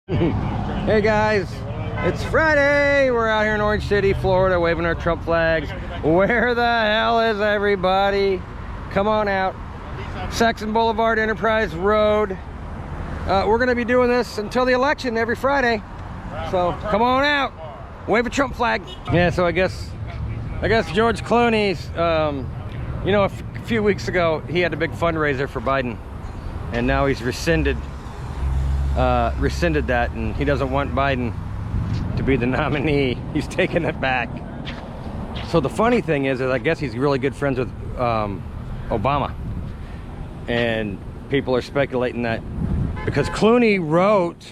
Hey guys, it's Friday. We're out here in Orange City, Florida, waving our Trump flags. Where the hell is everybody? Come on out. Saxon Boulevard, Enterprise Road. We're gonna be doing this until the election every Friday. So come on out, wave a Trump flag. Yeah, so I guess George Clooney's, you know, a few weeks ago, he had a big fundraiser for Biden, and now he's rescinded that, and he doesn't want Biden to be the nominee. He's taking it back. So the funny thing is I guess he's really good friends with Obama, and people are speculating that because Clooney wrote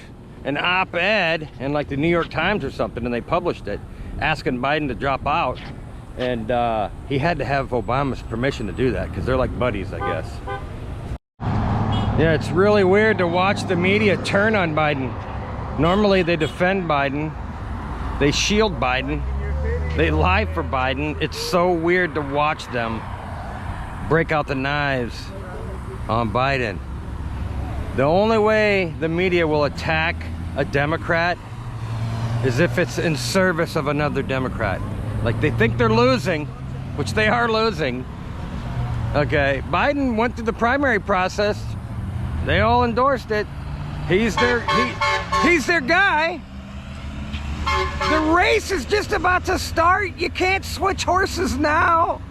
an op-ed in like the New York Times or something, and they published it asking Biden to drop out, and he had to have Obama's permission to do that because they're like buddies, I guess. Yeah, it's really weird to watch the media turn on Biden. Normally they defend Biden, they shield Biden, they lie for Biden. It's so weird to watch them break out the knives on Biden. The only way the media will attack a Democrat is if it's in service of another Democrat. Like they think they're losing, which they are losing. Okay, Biden went through the primary process. They all endorsed it. He's their guy. The race is just about to start. You can't switch horses now.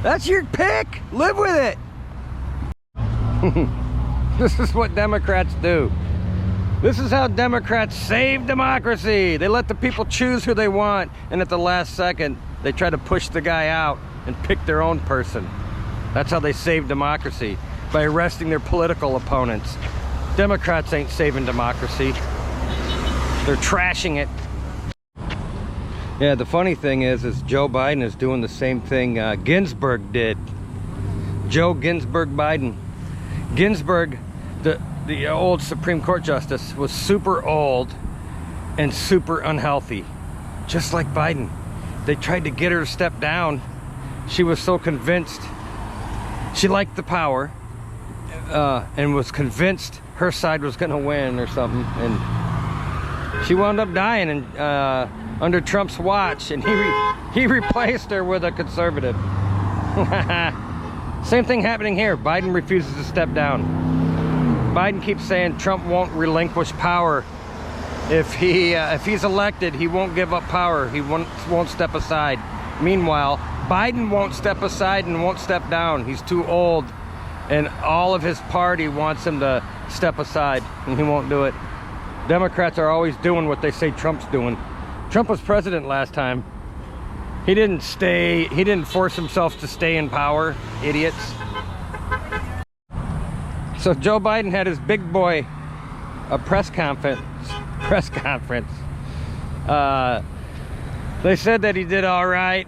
That's your pick. Live with it. This is what Democrats do. This is how Democrats save democracy. They let the people choose who they want, and at the last second, they try to push the guy out and pick their own person. That's how they save democracy, by arresting their political opponents. Democrats ain't saving democracy. They're trashing it. Yeah, the funny thing is Joe Biden is doing the same thing Ginsburg did. Joe Ginsburg Biden. Ginsburg, the old Supreme Court justice, was super old and super unhealthy, just like Biden. They tried to get her to step down. She was so convinced she liked the power, and was convinced her side was going to win or something, and she wound up dying under Trump's watch, and he replaced her with a conservative. Same thing happening here. Biden refuses to step down. Biden keeps saying Trump won't relinquish power. If he's elected, he won't give up power. He won't step aside. Meanwhile, Biden won't step aside and won't step down. He's too old. And all of his party wants him to step aside, and he won't do it. Democrats are always doing what they say Trump's doing. Trump was president last time. He didn't force himself to stay in power, idiots. So Joe Biden had his big boy press conference. They said that he did all right,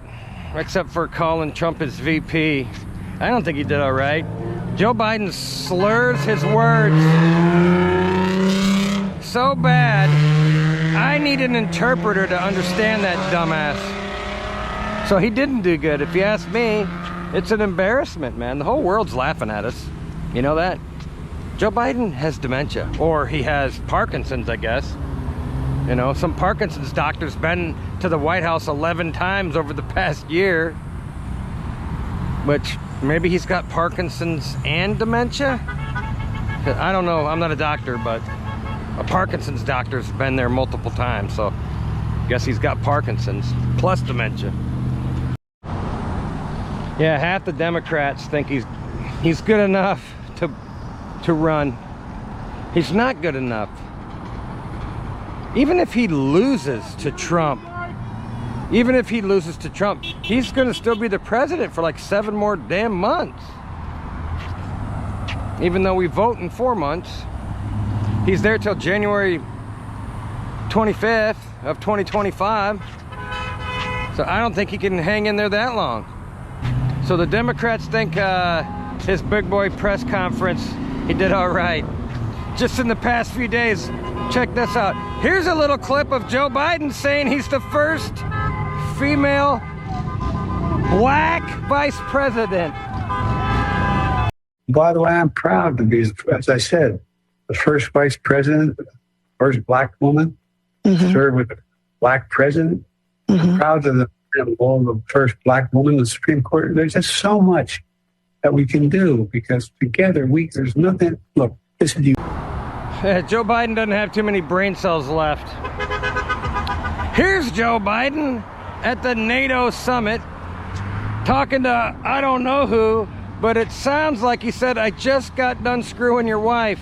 except for calling Trump his VP. I don't think he did all right. Joe Biden slurs his words so bad, I need an interpreter to understand that dumbass. So he didn't do good. If you ask me, it's an embarrassment, man. The whole world's laughing at us. You know that? Joe Biden has dementia, or he has Parkinson's, I guess. You know, some Parkinson's doctor's been to the White House 11 times over the past year, which maybe he's got Parkinson's and dementia? I don't know, I'm not a doctor, but a Parkinson's doctor's been there multiple times, so I guess he's got Parkinson's plus dementia. Yeah, half the Democrats think he's good enough to run. He's not good enough. Even if he loses to Trump, he's gonna still be the president for like 7 more damn months. Even though we vote in 4 months, he's there till January 25th of 2025. So I don't think he can hang in there that long. So the Democrats think his big boy press conference, he did all right. Just in the past few days, check this out. Here's a little clip of Joe Biden saying he's the first female black vice president. By the way, I'm proud to be, as I said, the first vice president first black woman to serve with a black president. I'm proud of the role of the first black woman in the Supreme Court. There's just so much that we can do because together there's nothing. Look, this is you. Joe Biden doesn't have too many brain cells left. Here's Joe Biden at the NATO summit talking to I don't know who, but it sounds like he said, I just got done screwing your wife.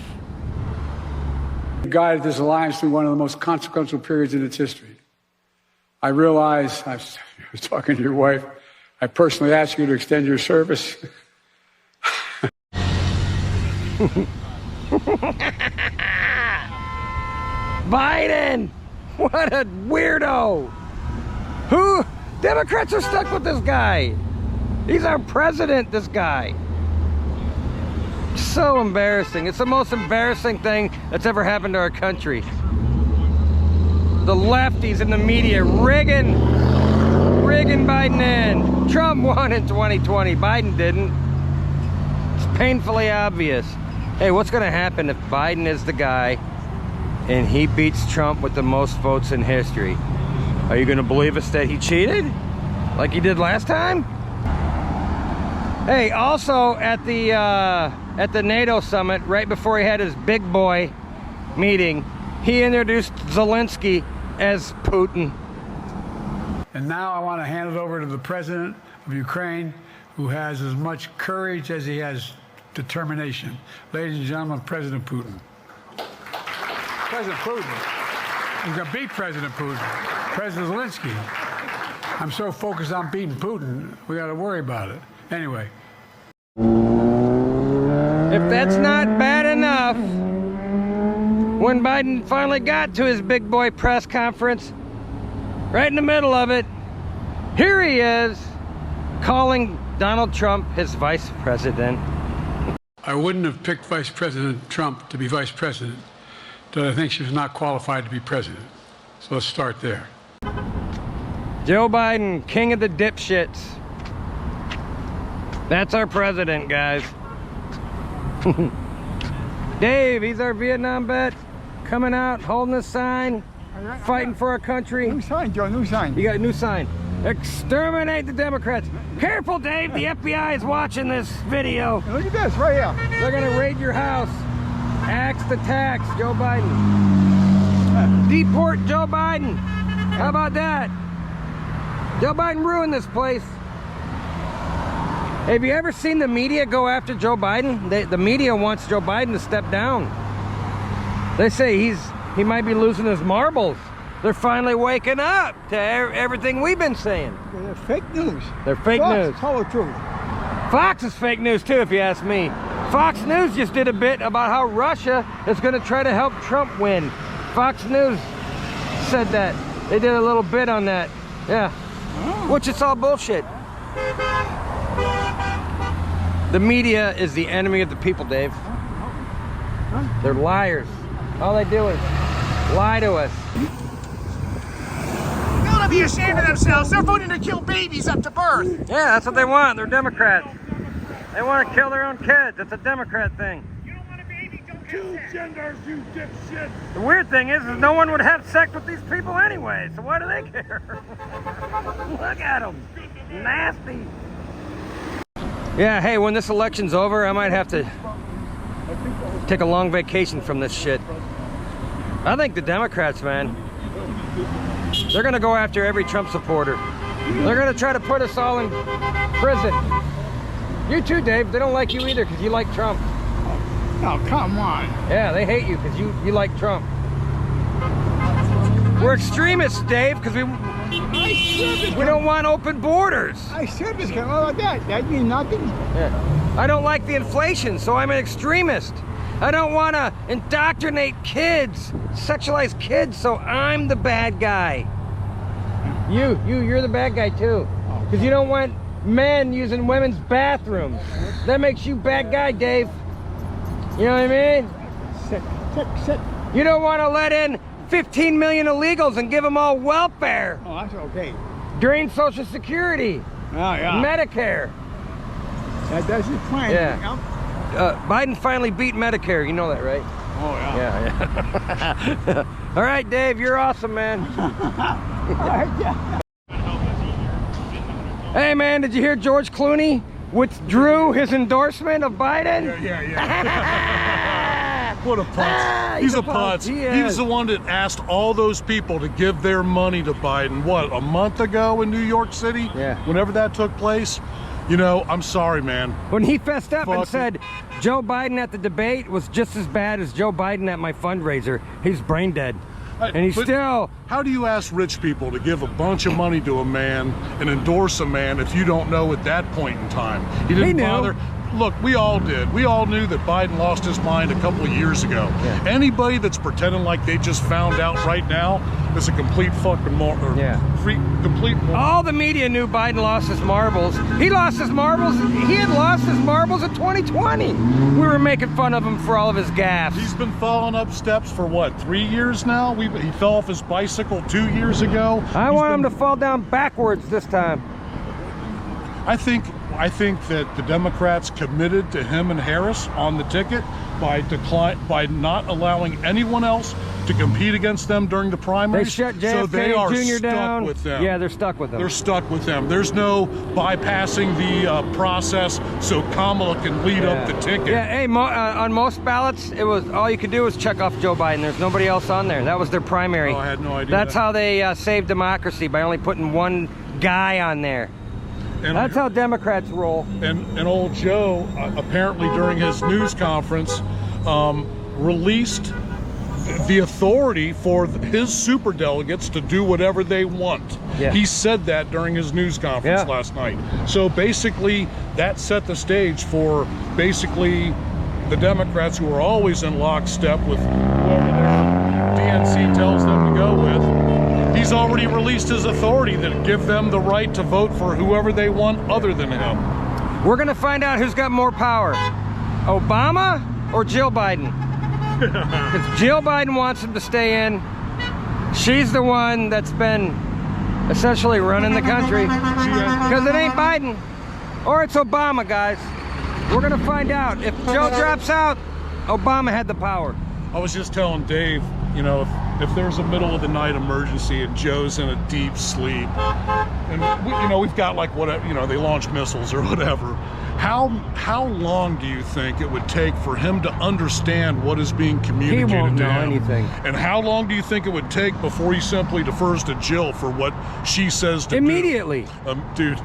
Guided this alliance through one of the most consequential periods in its history. I realize, I was talking to your wife, I personally asked you to extend your service. Biden! What a weirdo! Who? Democrats are stuck with this guy. He's our president, this guy. So embarrassing. It's the most embarrassing thing that's ever happened to our country. The lefties in the media rigging Biden in. Trump won in 2020. Biden didn't. It's painfully obvious. Hey, what's going to happen if Biden is the guy and he beats Trump with the most votes in history? Are you going to believe us that he cheated like he did last time? Hey, also at the NATO summit, right before he had his big boy meeting, he introduced Zelensky as Putin. And now I want to hand it over to the president of Ukraine, who has as much courage as he has determination. Ladies and gentlemen, President Putin. President Putin. He's going to beat President Putin. President Zelensky. I'm so focused on beating Putin, we got to worry about it. Anyway. If that's not bad enough, when Biden finally got to his big boy press conference, right in the middle of it, here he is calling Donald Trump his vice president. I wouldn't have picked Vice President Trump to be vice president, but I think she's not qualified to be president. So let's start there. Joe Biden, king of the dipshits. That's our president, guys. Dave, he's our Vietnam vet, coming out, holding a sign, fighting for our country. New sign, Joe, new sign. You got a new sign. Exterminate the Democrats. Careful, Dave, the FBI is watching this video. Look at this, right here. They're gonna raid your house. Axe the tax, Joe Biden. Deport Joe Biden. How about that? Joe Biden ruined this place. Have you ever seen the media go after Joe Biden? The media wants Joe Biden to step down. They say he might be losing his marbles. They're finally waking up to everything we've been saying. They're fake news. They're fake news. Tell the truth. Fox is fake news too, if you ask me. Fox News just did a bit about how Russia is going to try to help Trump win. Fox News said that. They did a little bit on that. Yeah. Oh. Which is all bullshit. The media is the enemy of the people, Dave. They're liars. All they do is lie to us. They ought to be ashamed of themselves. They're voting to kill babies up to birth. Yeah, that's what they want. They're Democrats. They want to kill their own kids. It's a Democrat thing. You don't want a baby, don't have Two sex. genders, you dipshit. The weird thing is no one would have sex with these people anyway, so why do they care? Look at them. Nasty. Yeah, hey, when this election's over, I might have to take a long vacation from this shit. I think the Democrats, man, they're gonna go after every Trump supporter. They're gonna try to put us all in prison. You too, Dave. They don't like you either because you like Trump. Oh, come on. Yeah, they hate you because you like Trump. We're extremists, Dave, because we don't want open borders. I said this kind of like that. That means nothing. Yeah. I don't like the inflation, so I'm an extremist. I don't want to indoctrinate kids, sexualize kids, so I'm the bad guy. You're the bad guy too, because you don't want men using women's bathrooms. That makes you bad guy, Dave. You know what I mean? Sit. You don't want to let in 15 million illegals and give them all welfare. Oh, that's okay. Drain Social Security. Oh, yeah. Medicare. That's his plan. Yeah. Biden finally beat Medicare. You know that, right? Oh, yeah. Yeah. All right, Dave, you're awesome, man. Hey, man, did you hear George Clooney withdrew his endorsement of Biden? Yeah. What a putz. He's a putz. He He was is. the one that asked all those people to give their money to Biden, what, a month ago in New York City? Yeah. Whenever that took place? You know, I'm sorry, man. When he fessed up and Fuck. said Joe Biden at the debate was just as bad as Joe Biden at my fundraiser, he's brain dead. And he's But still... How do you ask rich people to give a bunch of money to a man and endorse a man if you don't know at that point in time? He didn't knew. bother. Look, we all did. We all knew that Biden lost his mind a couple of years ago. Yeah. Anybody that's pretending like they just found out right now is a complete fucking complete All the media knew Biden lost his marbles. He lost his marbles. He had lost his marbles in 2020. We were making fun of him for all of his gaffes. He's been falling up steps for what, 3 years now? He fell off his bicycle 2 years ago. I want him to fall down backwards this time. I think that the Democrats committed to him and Harris on the ticket by not allowing anyone else to compete against them during the They primaries. shut JFK so they are Jr. stuck down. with them. Yeah, they're stuck with them. They're stuck with them. There's no bypassing the process so Kamala can lead up the ticket. Yeah, hey, on most ballots, it was all you could do was check off Joe Biden. There's nobody else on there. That was their primary. Oh, I had no idea. That's how they saved democracy, by only putting one guy on there. And That's how Democrats roll. And old Joe, apparently during his news conference, released the authority for his superdelegates to do whatever they want. Yeah. He said that during his news conference Yeah. last night. So basically, that set the stage for basically the Democrats, who are always in lockstep with whoever their DNC tells them to go with. He's already released his authority to give them the right to vote for whoever they want other than him. We're gonna find out who's got more power, Obama or Jill Biden. Because Jill Biden wants him to stay in. She's the one that's been essentially running the country. Because it ain't Biden or it's Obama, guys. We're gonna find out. If Joe drops out, Obama had the power. I was just telling Dave, you know, if there's a middle of the night emergency and Joe's in a deep sleep, and we've got like whatever, they launch missiles or whatever. How long do you think it would take for him to understand what is being communicated He won't to know him? anything. And how long do you think it would take before he simply defers to Jill for what she says to Immediately. do? Dude.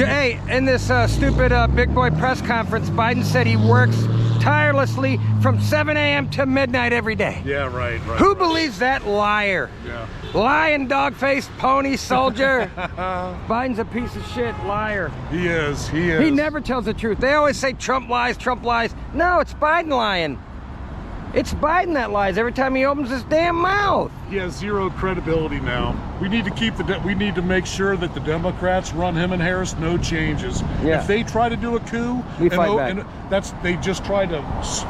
Hey, in this stupid big boy press conference, Biden said he works tirelessly from 7 a.m. to midnight every day. Yeah, right. Who believes that liar? Yeah. Lying, dog-faced, pony soldier. Biden's a piece of shit liar. He is. He is. He never tells the truth. They always say Trump lies, Trump lies. No, it's Biden lying. It's Biden that lies every time he opens his damn mouth. He has zero credibility now. We need to we need to make sure that the Democrats run him and Harris no changes. Yeah. If they try to do a coup, We fight back. They just try to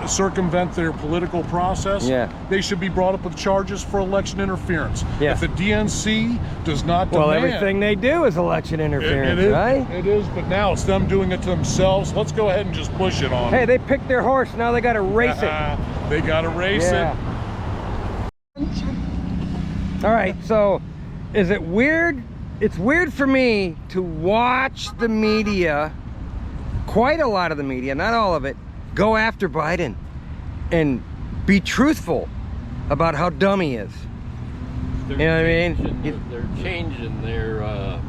circumvent their political process. Yeah. They should be brought up with charges for election interference. Yeah. If the DNC does not Well, demand, everything they do is election interference, it is, right? It is, but now it's them doing it to themselves. Let's go ahead and just push it on. Hey, they picked their horse. Now they got to race it. They got to race it. All right, so is it weird? It's weird for me to watch the media, quite a lot of the media, not all of it, go after Biden and be truthful about how dumb he is. You know what I mean? They're changing their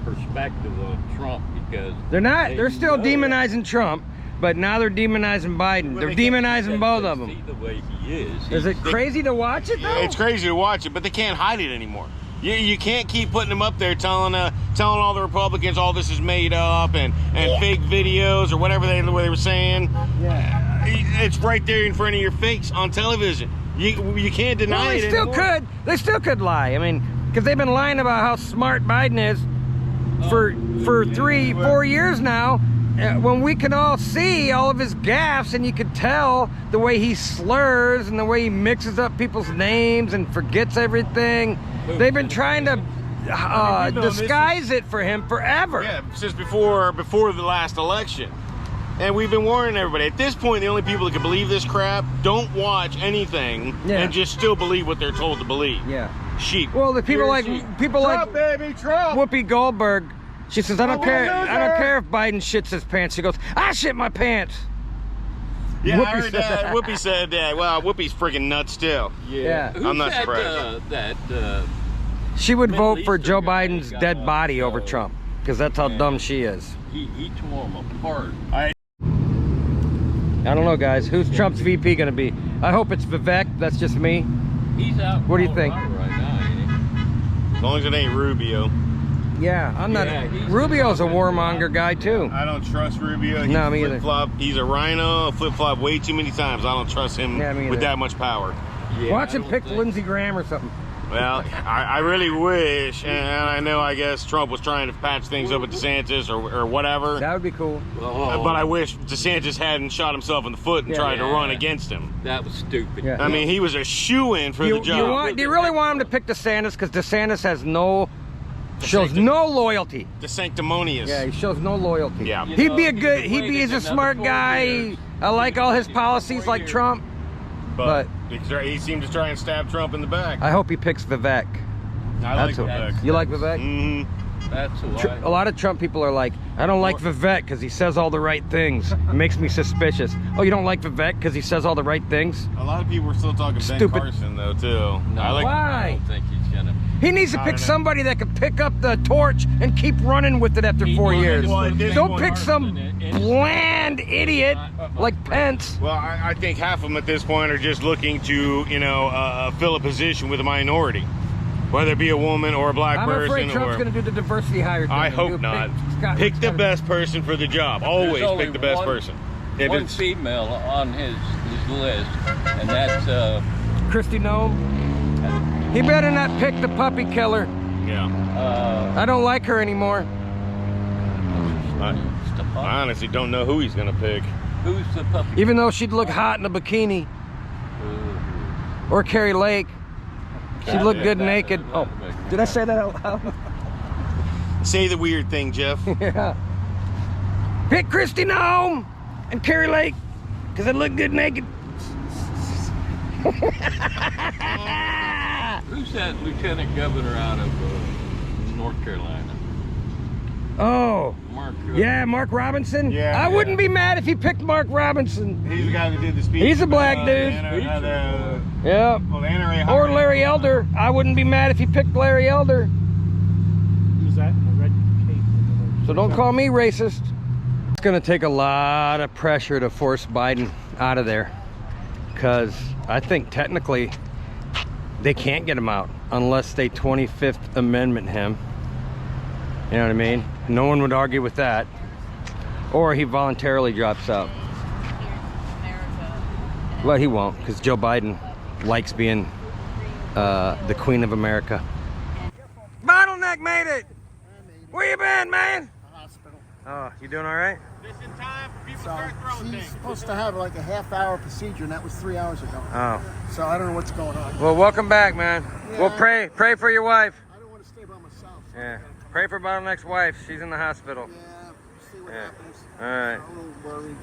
perspective on Trump because They're not. They're still demonizing Trump, but now they're demonizing Biden. They're demonizing both of them. See the way he is. Is it crazy to watch it though? It's crazy to watch it, but they can't hide it anymore. You can't keep putting them up there telling all the Republicans all this is made up and fake videos or whatever they were saying. Yeah. It's right there in front of your face on television. You can't deny Well, they it still anymore. could. They still could lie. I mean, because they've been lying about how smart Biden is for 3-4 years now. When we can all see all of his gaffes, and you could tell the way he slurs and the way he mixes up people's names and forgets everything. They've been trying to disguise it for him forever. Yeah, since before the last election. And we've been warning everybody. At this point, the only people that can believe this crap don't watch anything and just still believe what they're told to believe. Yeah. Sheep. Well, the people like Trump, baby, Trump. Whoopi Goldberg. She says, I don't care if Biden shits his pants. She goes, I shit my pants. Yeah, Whoopi I heard that. Whoopi said that. Well, Whoopi's freaking nuts still. Yeah. Who I'm not said, surprised. She would Middle vote for Joe Eastern guy Biden's got dead up, body over so- Trump because that's how dumb she is. He tore him apart. I don't know, guys. Who's Trump's VP going to be? I hope it's Vivek. That's just me. He's out. What do you think? Colorado right now, ain't As long as it ain't Rubio. Yeah, I'm not. Yeah, he's- Rubio's a warmonger guy too. I don't trust Rubio. He's No, me either. flip-flop. He's a rhino, flip-flop way too many times. I don't trust him Yeah, me with either. that much power. he? Yeah, Watch I him don't pick think- Lindsey Graham or something. Well, I really wish, and I know, I guess Trump was trying to patch things up with DeSantis or whatever. That would be cool. Oh, But I wish DeSantis hadn't shot himself in the foot and tried to run against him. that was stupid. Yeah. I mean, he was a shoo-in for the job. Do you really want him to pick DeSantis? Because DeSantis has shows no loyalty. The sanctimonious. Yeah, he shows no loyalty. Yeah. He'd be a You good. know, He's a another smart 4 guy. years. I like all his policies, 4 like years. Trump. But he seemed to try and stab Trump in the back. I hope he picks Vivek. I like That's Vivek. You like Vivek? Mm-hmm. That's why. A lot of Trump people are like, I don't like Vivek because he says all the right things. It makes me suspicious. Oh, you don't like Vivek because he says all the right things? A lot of people are still talking Stupid. Ben Carson, though, too. No, I like. Why? I don't think he's gonna. He needs to I pick don't know. somebody that can pick up the torch and keep running with it after 4 years. Well, at this Don't point- pick some bland idiot like Pence. Well, I think half of them at this point are just looking to, fill a position with a minority, whether it be a woman or a black I'm person. afraid Trump's or going to do the diversity hire thing. I and hope do not. Scott- Pick the best person for the job. Always There's only pick the best one- person. If One it's female on his list, and that's Kristi Noem. He better not pick the puppy killer. yeah, I don't like her anymore. I honestly don't know who he's gonna pick. Who's the puppy? Even though she'd look hot in a bikini. Or Carrie Lake. She'd look good naked. Oh, did I say that out loud? Say the weird thing, Jeff. Yeah. Pick Kristi Noem and Carrie Lake because they look good naked. Who's that lieutenant governor out of North Carolina? Oh, Mark. yeah, Mark Robinson. Yeah, I wouldn't be mad if he picked Mark Robinson. He's the guy that did the speech. He's a black dude. Yeah. NRA Or Larry Elder. I wouldn't be mad if he picked Larry Elder. Who's that? The red cape. So don't call me racist. It's gonna take a lot of pressure to force Biden out of there, because I think technically they can't get him out unless they 25th Amendment him. You know what I mean? No one would argue with that. Or he voluntarily drops out. Well, he won't, because Joe Biden likes being the Queen of America. Bottleneck made it! Where you been, man? Hospital. Oh, you doing all right? Just in time for people So to start throwing she's things. supposed to have like a half-hour procedure, and that was 3 hours ago. Oh. So I don't know what's going on. Well, welcome back, man. We'll pray for your wife. I don't want to stay by myself. So Yeah. Pray for Bottleneck's wife. She's in the hospital. yeah, we'll see what Yeah. happens. All right. I'm a little worried.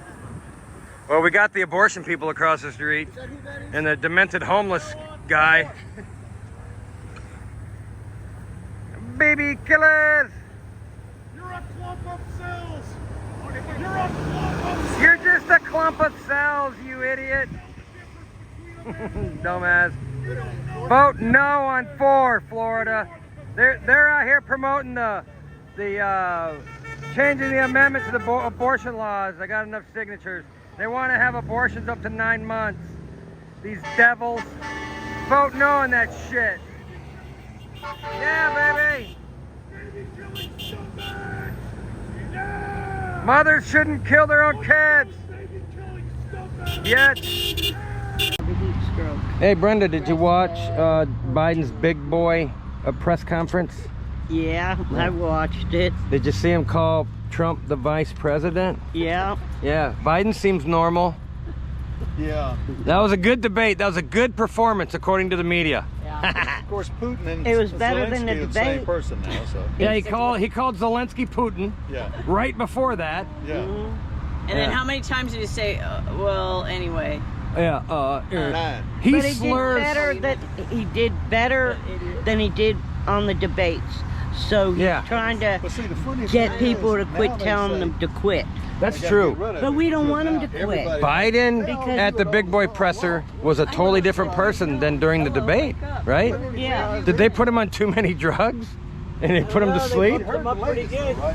Well, we got the abortion people across the street Is that who that is? and the demented homeless guy. Baby killers! You're a clump of cells. You're a clump of cells. You're just a clump of cells, you idiot. Dumbass. Vote no on 4, Florida. They're out here promoting the changing the amendment to the abortion laws. I got enough signatures. They want to have abortions up to 9 months. These devils. Vote no on that shit. Yeah, baby. Mothers shouldn't kill their own kids. Yet. Hey, Brenda, did you watch Biden's big boy press conference? Yeah, I watched it. Did you see him call Trump the vice president? Yeah. Yeah, Biden seems normal. Yeah. That was a good debate. That was a good performance, according to the media. Of course, Putin and It was better than the Zelensky are the same debate. person now. So Yeah, he called Zelensky Putin yeah, right before that. yeah. And then Yeah. how many times did he say, well, anyway? Yeah, Nine. he But slurs. he did better than he did on the debates. So he's Yeah. trying to But see, the funny get thing people is, to quit now they telling say, them to quit. That's "We gotta true. get rid of But it," we don't because want 'em now to quit. everybody- Biden Because- at the big boy presser was a totally different person than during the debate, right? Yeah. Did they put him on too many drugs? And they put him to sleep? Heard the latest, right?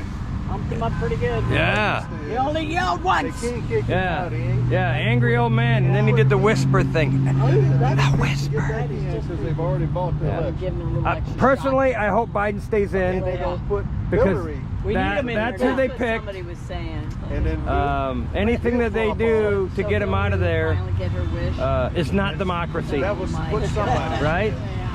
Pumped him up pretty good. Yeah. He only yelled They once. can't kick him Yeah. out. He ain't. Yeah, angry old man. And then he did the whisper thing. The whisper. Because they've already bought the Yeah. election. Give him a little extra Personally, I hope Biden stays And they in gonna put because Hillary. We that- need him in that's there. who they That's what picked. Somebody was saying. And then Anything that they do to get him out of there Finally get her wish. is not democracy, that was put somebody. right?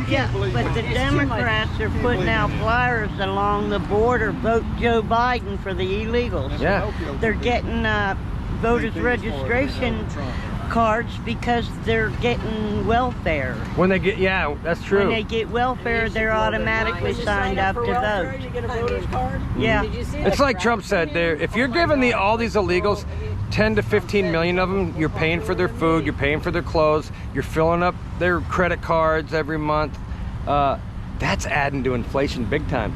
Yeah, but the Democrats are putting out flyers along the border, vote Joe Biden for the illegals. Yeah. They're getting voters registration cards because they're getting welfare. When they get, yeah, that's When true. they get welfare, they're automatically signed up to vote. You get a voter's card? Yeah. Did you see It's that? like Trump said there, if you're giving all these illegals 10 to 15 million of them, you're paying for their food, you're paying for their clothes, you're filling up their credit cards every month. That's adding to inflation big time.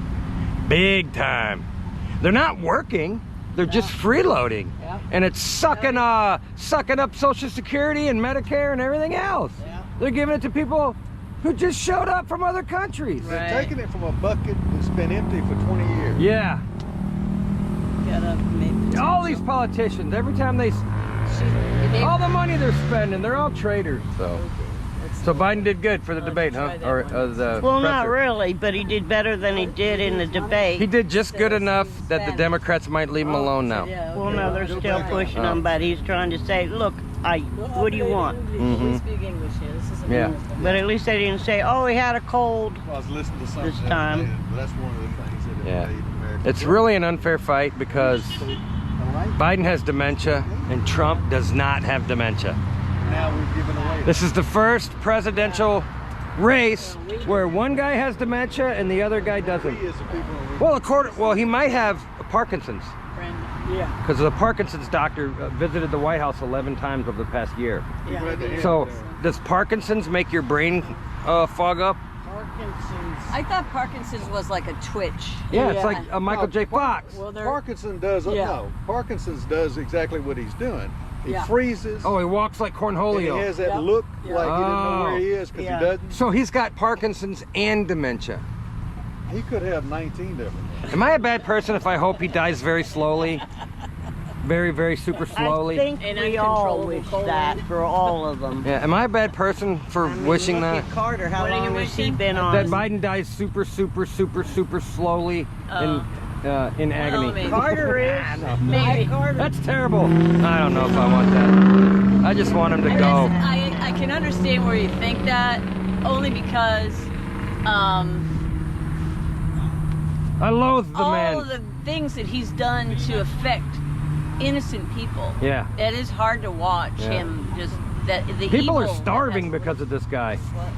Big time. They're not working, they're just freeloading. And it's sucking up Social Security and Medicare and everything else. They're giving it to people who just showed up from other countries. They're taking it from a bucket that's been empty for 20 years. Yeah. Gotta make the All these politicians, every time they, all the money they're spending, they're all traitors. So Biden did good for the debate, huh? Or the Well, not presser. really, but he did better than he did in the debate. He did just good enough that the Democrats might leave him alone now. Well, no, they're still pushing him, but he's trying to say, look, what do you want? We speak English here. This is Yeah. But at least they didn't say, oh, he had a cold. I was listening to something This the other time. day, but that's one of the things that Yeah. made America It's great. really an unfair fight because All right? Biden has dementia and Trump does not have dementia. Now we've given away. This is the first presidential race where one guy has dementia and the other guy doesn't. We as a people, Well, he might have Parkinson's Yeah. because the Parkinson's doctor visited the White House 11 times over the past year. we've read the hand So there. does Parkinson's make your brain fog up? I thought Parkinson's was like a twitch. Yeah, it's like a Michael J. Fox. Well, they're Parkinson does no. Parkinson's does exactly what he's doing. He Yeah. freezes. Oh, he walks like and he Cornholio. has that look like he didn't know where he Oh. is because Yeah. he doesn't. So he's got Parkinson's and dementia. He could have 19 different ones. Am I a bad person if I hope he dies very slowly? Very, very super slowly? I think An we all uncontrollable wish cold. that for all of them. Yeah, am I a bad person for wishing Look that? at Carter, how What are you long has he wishing? been on? That Biden dies super, super, super, super slowly in agony. maybe. Carter is. Maybe. That's terrible. I don't know if I want that. I just want him to go. I can understand where you think that, only because I loathe the all man. of the things that he's done to affect innocent people. Yeah. It is hard to watch Yeah. him just that the People are evil starving that's- because of this guy.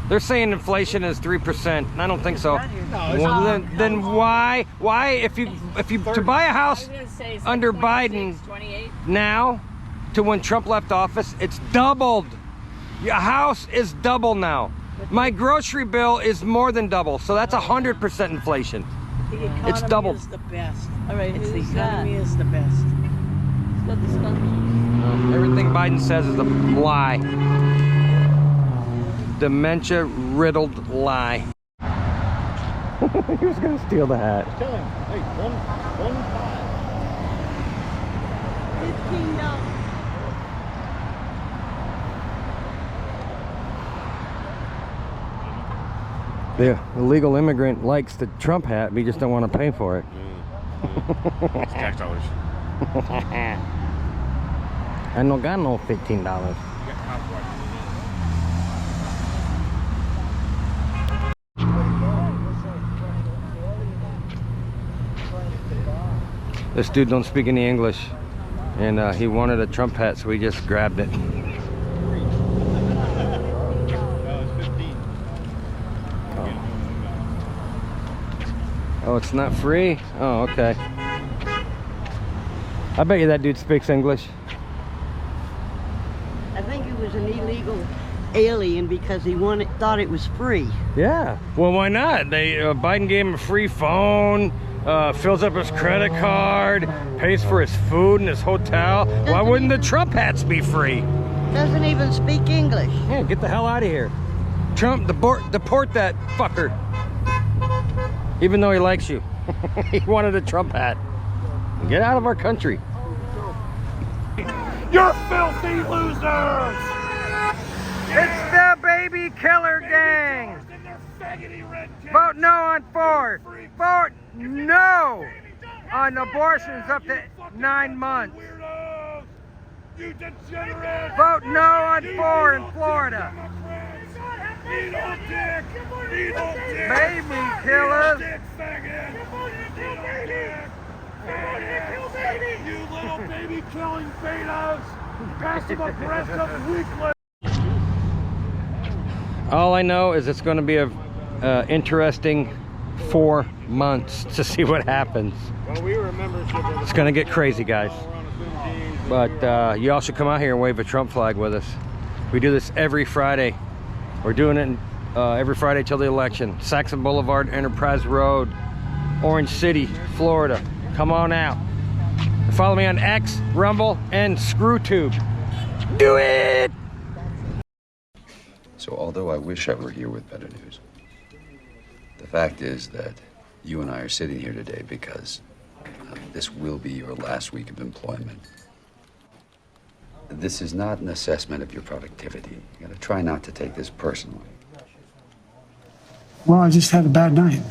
They're saying inflation is 3%. I don't think so. it's Well, then why if you to buy a I house was gonna say it's under like Biden 28. now to when Trump left office, it's doubled. Your house is double now. My grocery bill is more than double, so that's 100% inflation. The economy It's doubled. is the best. All right, It's the who's economy that? is the best. He's got the skunk. Everything Biden says is a lie. Dementia-riddled lie. He was gonna steal the hat. Tell him, hey, one $15. The illegal immigrant likes the Trump hat, but he just don't want to pay for it. It's tax dollars. I don't got no $15. This dude don't speak any English, and he wanted a Trump hat, so he just grabbed it. Oh, it's not free? Oh, okay. I bet you that dude speaks English. I think he was an illegal alien because he thought it was free. Yeah. Well, why not? Biden gave him a free phone, fills up his credit card, pays for his food and his hotel. Why wouldn't the Trump hats be free? Doesn't even speak English. Yeah, get the hell out of here. Trump, deport that fucker. Even though he likes you. He wanted a Trump hat. Get out of our country. You're filthy losers! It's the baby killer gang. Vote no on Ford. Vote no on abortions up to 9 months. You degenerate! Vote no on Ford in Florida. Needle dick! Needle dick! Baby killers. Dick faggot! Needle dick! Faggot! You little baby killing betas! Passive aggressive weakling! All I know is it's going to be a interesting 4 months to see what happens. Well, we were a membership of the It's going to get crazy, guys. But you all should come out here and wave a Trump flag with us. We do this every Friday. We're doing it every Friday till the election. Saxon Boulevard, Enterprise Road, Orange City, Florida. Come on out. And follow me on X, Rumble, and ScrewTube. Do it! So although I wish I were here with better news, the fact is that you and I are sitting here today because this will be your last week of employment. This is not an assessment of your productivity. You gotta try not to take this personally. Well, I just had a bad night.